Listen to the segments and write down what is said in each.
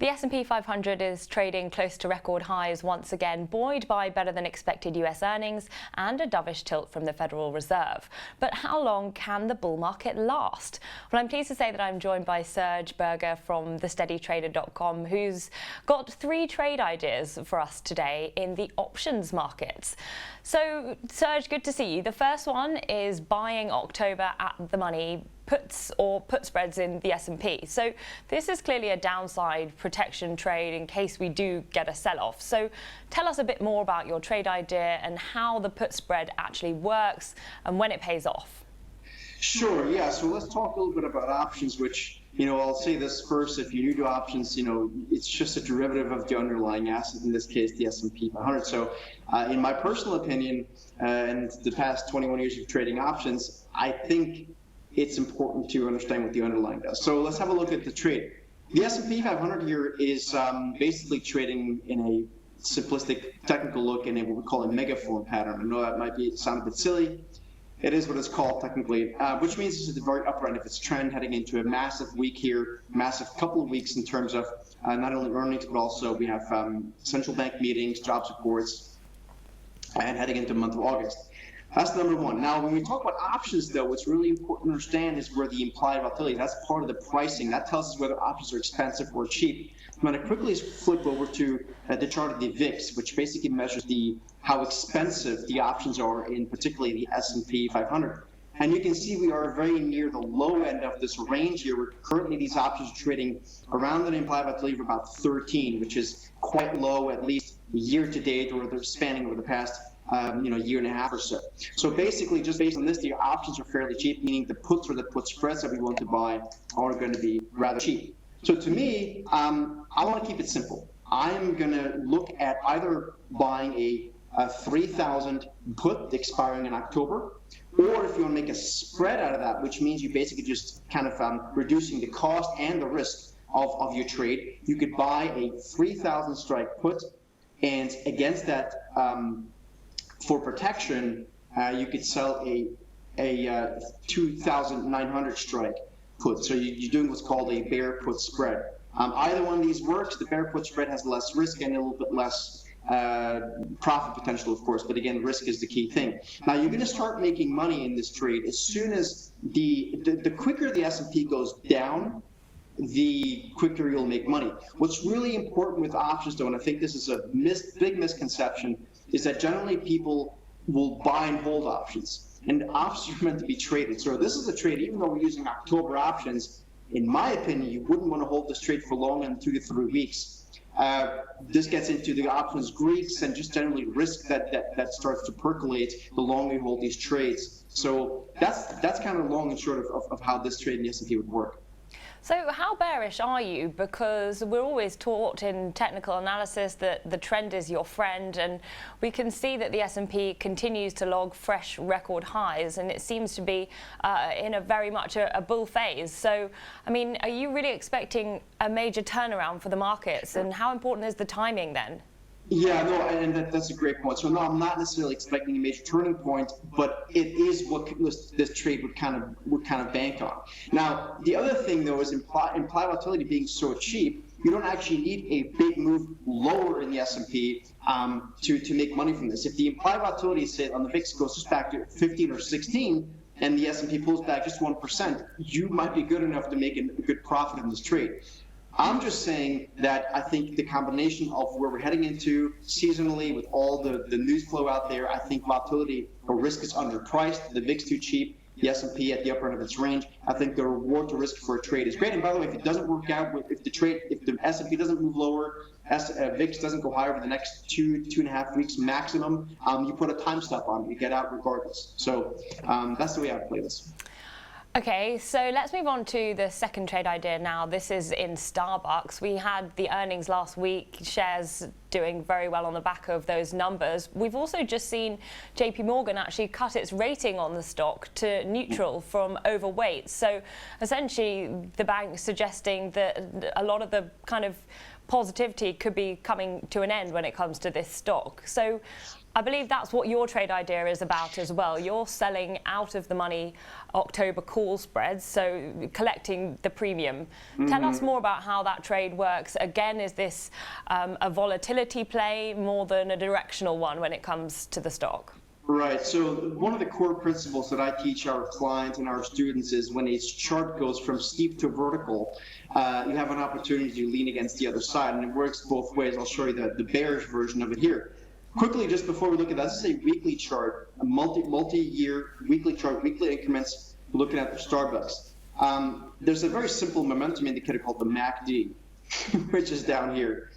The S&P 500 is trading close to record highs once again, buoyed by better than expected US earnings and a dovish tilt from the Federal Reserve. But how long can the bull market last? Well, I'm pleased to say that I'm joined by Serge Berger from TheSteadyTrader.com, who's got 3 trade ideas for us today in the options markets. So, Serge, good to see you. The first one is buying October at the money puts or put spreads in the S&P. So this is clearly a downside protection trade in case we do get a sell-off. So tell us a bit more about your trade idea and how the put spread actually works and when it pays off. Sure, yeah. So let's talk a little bit about options, which, I'll say this first. If you're new to options, it's just a derivative of the underlying asset, in this case, the S&P 500. So in my personal opinion, and the past 21 years of trading options, I think it's important to understand what the underlying does. So let's have a look at the trade. The S&P 500 here is basically trading in a simplistic technical look in what we call a megaform pattern. I know that might sound a bit silly. It is what it's called technically, which means it's at the very upper end of its trend, heading into a massive week here, massive couple of weeks in terms of not only earnings, but also we have central bank meetings, jobs reports, and heading into the month of August. That's number one. Now, when we talk about options, though, what's really important to understand is where the implied volatility, that's part of the pricing. That tells us whether options are expensive or cheap. I'm going to quickly flip over to the chart of the VIX, which basically measures how expensive the options are in particularly the S&P 500. And you can see we are very near the low end of this range here, where currently these options are trading around an implied volatility of about 13, which is quite low, at least year to date, or they're spanning over the past year and a half or so. So basically, just based on this, the options are fairly cheap, meaning the puts or the put spreads that we want to buy are going to be rather cheap. So to me, I want to keep it simple. I'm going to look at either buying a 3,000 put expiring in October, or if you want to make a spread out of that, which means you basically just kind of reducing the cost and the risk of your trade, you could buy a 3,000 strike put, and against that, for protection, you could sell a 2,900 strike put. So you're doing what's called a bear put spread. Either one of these works. The bear put spread has less risk and a little bit less profit potential, of course. But again, risk is the key thing. Now, you're going to start making money in this trade as soon as the quicker the S&P goes down, the quicker you'll make money. What's really important with options, though, and I think this is a big misconception, is that generally people will buy and hold options. And options are meant to be traded. So this is a trade, even though we're using October options, in my opinion, you wouldn't want to hold this trade for longer than 2 to 3 weeks. This gets into the options Greeks and just generally risk that starts to percolate the longer you hold these trades. So that's kind of long and short of how this trade in the S&P would work. So how bearish are you? Because we're always taught in technical analysis that the trend is your friend, and we can see that the S&P continues to log fresh record highs, and it seems to be in a very much a bull phase. So, I mean, are you really expecting a major turnaround for the markets, and how important is the timing then? Yeah, no, and that's a great point. So no, I'm not necessarily expecting a major turning point, but it is what this trade would kind of bank on. Now, the other thing though is implied volatility being so cheap, you don't actually need a big move lower in the S&P to make money from this. If the implied volatility, say on the VIX, goes just back to 15 or 16, and the S&P pulls back just 1%, you might be good enough to make a good profit in this trade. I'm just saying that I think the combination of where we're heading into seasonally with all the news flow out there, I think volatility or risk is underpriced, the VIX too cheap, the S&P at the upper end of its range. I think the reward to risk for a trade is great. And by the way, if it doesn't work out, if the S&P doesn't move lower, VIX doesn't go higher for the next 2.5 weeks maximum, you put a time stop on it, you get out regardless. So that's the way I play this. Okay, so let's move on to the second trade idea now. This is in Starbucks. We had the earnings last week. Shares doing very well on the back of those numbers. We've also just seen JP Morgan actually cut its rating on the stock to neutral from overweight. So essentially the bank suggesting that a lot of the kind of positivity could be coming to an end when it comes to this stock. So I believe that's what your trade idea is about as well. You're selling out of the money October call spreads, so collecting the premium. Tell us more about how that trade works. Again, is this a volatility play more than a directional one when it comes to the stock? Right. So one of the core principles that I teach our clients and our students is when a chart goes from steep to vertical, you have an opportunity to lean against the other side, and it works both ways. I'll show you the bearish version of it here. Quickly, just before we look at that, this is a weekly chart, a multi-year weekly chart, weekly increments, looking at the Starbucks. There's a very simple momentum indicator called the MACD, which is down here.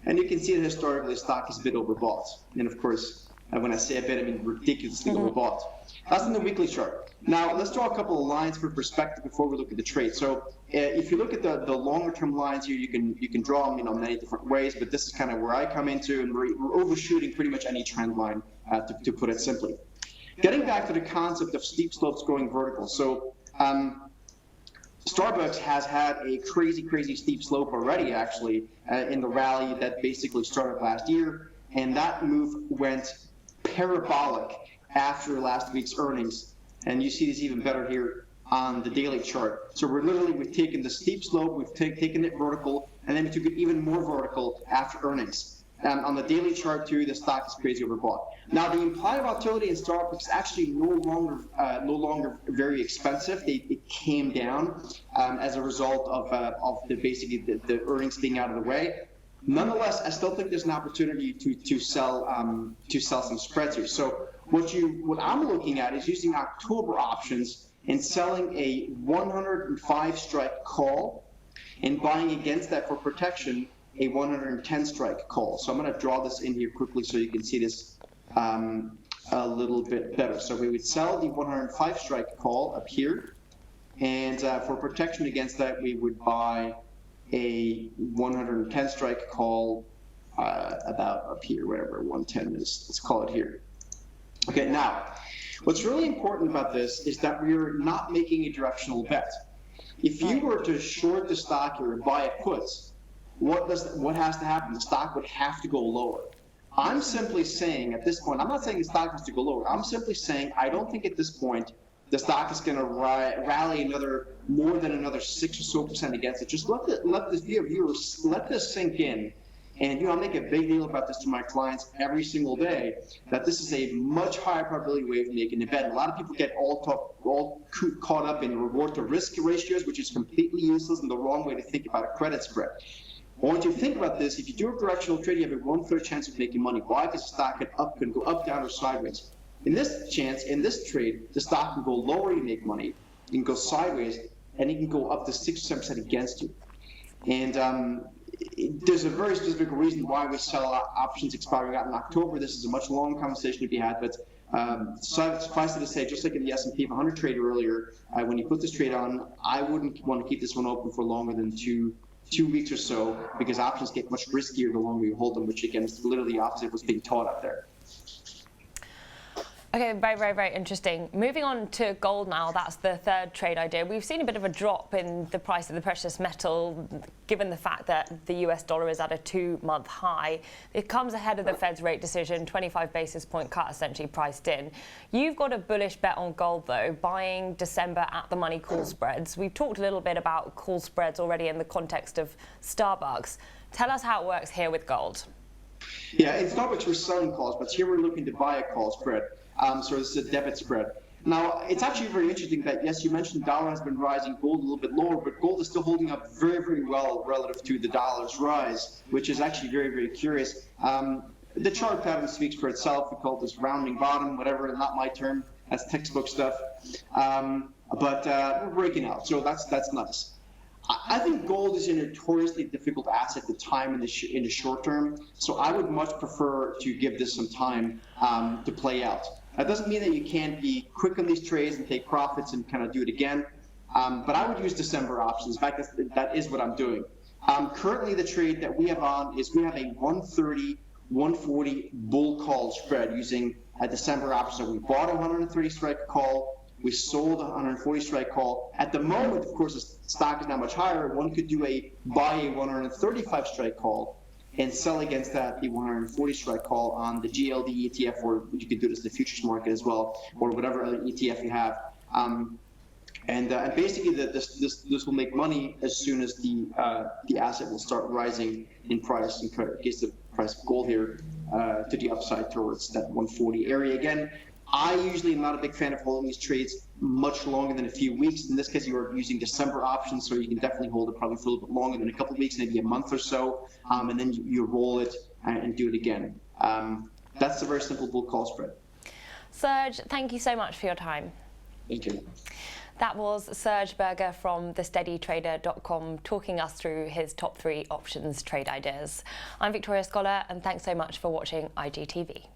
And you can see that historically the stock is a bit overbought. And of course, when I say a bit, I mean ridiculously overbought. That's in the weekly chart. Now, let's draw a couple of lines for perspective before we look at the trade. So if you look at the longer term lines here, you can draw them many different ways, but this is kind of where I come into, and we're overshooting pretty much any trend line, to put it simply. Getting back to the concept of steep slopes going vertical. So Starbucks has had a crazy steep slope already, actually, in the rally that basically started last year, and that move went parabolic after last week's earnings. And you see this even better here on the daily chart. So we've taken the steep slope, we've taken it vertical, and then we took it even more vertical after earnings. On the daily chart too, the stock is crazy overbought. Now the implied volatility in Starbucks is actually no longer very expensive. It came down as a result of the earnings being out of the way. Nonetheless, I still think there's an opportunity to sell some spreads here. So what I'm looking at is using October options and selling a 105 strike call and buying against that for protection a 110 strike call. So I'm going to draw this in here quickly so you can see this a little bit better. So we would sell the 105 strike call up here, and for protection against that we would buy a 110 strike call about up here, wherever 110 is. Let's call it here. Okay, now, what's really important about this is that we're not making a directional bet. If you were to short the stock or buy a put, what has to happen? The stock would have to go lower. I'm simply saying at this point, I'm not saying the stock has to go lower. I'm simply saying I don't think at this point the stock is going to rally more than another 6% or so against it. Just let this viewers let this sink in. And I make a big deal about this to my clients every single day, that this is a much higher probability way of making a bet. A lot of people get all caught up in reward to risk ratios, which is completely useless and the wrong way to think about a credit spread. I want you to think about this. If you do a directional trade, you have a 1/3 chance of making money. Why? Because the stock can go up, down, or sideways. In this trade, the stock can go lower, you make money. You can go sideways, and it can go up to 6 or 7% against you. And there's a very specific reason why we sell options expiring out in October. This is a much longer conversation to be had, but suffice it to say, just like in the S&P 500 trade earlier, when you put this trade on, I wouldn't want to keep this one open for longer than two weeks or so, because options get much riskier the longer you hold them, which again is literally the opposite of what's being taught out there. Okay, very interesting. Moving on to gold now, that's the third trade idea. We've seen a bit of a drop in the price of the precious metal, given the fact that the US dollar is at a 2-month high. It comes ahead of the Fed's rate decision, 25 basis point cut essentially priced in. You've got a bullish bet on gold though, buying December at the money call spreads. We've talked a little bit about call spreads already in the context of Starbucks. Tell us how it works here with gold. Yeah, in Starbucks we're selling calls, but here we're looking to buy a call spread. So this is a debit spread. Now, it's actually very interesting that, yes, you mentioned dollar has been rising, gold a little bit lower, but gold is still holding up very well relative to the dollar's rise, which is actually very curious. The chart pattern speaks for itself. We call this rounding bottom, whatever, not my term. That's textbook stuff. But we're breaking out, so that's nice. I think gold is a notoriously difficult asset to time in the short term, so I would much prefer to give this some time to play out. That doesn't mean that you can't be quick on these trades and take profits and kind of do it again, but I would use December options. In fact, that is what I'm doing. Currently, the trade that we have on is we have a 130, 140 bull call spread using a December option. So we bought a 130 strike call, we sold a 140 strike call. At the moment, of course, the stock is not much higher. One could buy a 135 strike call and sell against that the 140 strike call on the GLD ETF, or you could do this in the futures market as well, or whatever other ETF you have. And basically, this will make money as soon as the asset will start rising in price, in case the price of gold here to the upside towards that 140 area. Again, I usually am not a big fan of holding these trades much longer than a few weeks. In this case, you are using December options, so you can definitely hold it probably for a little bit longer than a couple of weeks, maybe a month or so, and then you roll it and do it again. That's a very simple bull call spread. Serge, thank you so much for your time. Thank you. That was Serge Berger from TheSteadyTrader.com talking us through his top 3 options trade ideas. I'm Victoria Scholar, and thanks so much for watching IGTV.